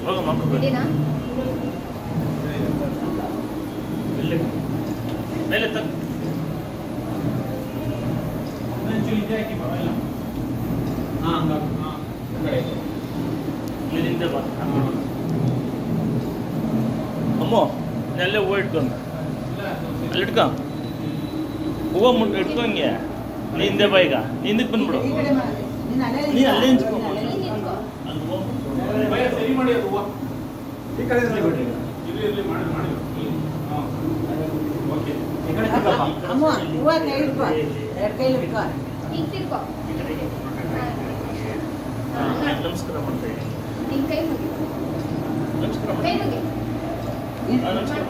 ಹೋಗಮ್ಮ ರೆಡಿನಾ? ಮೇಲೆ ತಕ್ಕ ಇಲ್ಲಿಂದ ಬಾ ಅಮ್ಮ ಅಲ್ಲೇ ಹೂವು ಇಟ್ಕೊಂಡ ಅಲ್ಲಿ ಇಟ್ಕೊ ಹೂವು ಮುಟ್ಟು ಇಟ್ಕೊಂಗೆ ನೀ ಹಿಂದೆ ಬಾ ಈಗ ಹಿಂದಕ್ಕೆ ಬಂದ್ಬಿಡು ನೀ ಅಲ್ಲೇ ಹಂಚ್ಕೊ ನೀನ್ ನಿಂತ್ಕೋ. ಸರಿ ಮಾಡಿ ಅದು ಹೂವು ಈ ಕಡೆ ಬಿಡಿ. ಇರ್ಲಿ ಮಾಡಿ ಮಾಡಿ ಹಾಂ ಓಕೆ ಅಮ್ಮ ಹೂವು ಕೈ ಹಿಡ್ಕೊ, ಎರಡು ಕೈ ಹಿಡ್ಕೊ. ಹಿಂಗ್ ತಿರ್ಕೋ. ನಮಸ್ಕಾರ ಮಾಡ್ತಾ ಇದ್ದೀನಿ ನಿನ್ ಕೈ ಮುಗಿ. ನಮಸ್ಕಾರ ಕೈ ಮಾಡಿ ಮುಗಿ. ನಮಸ್ಕಾರ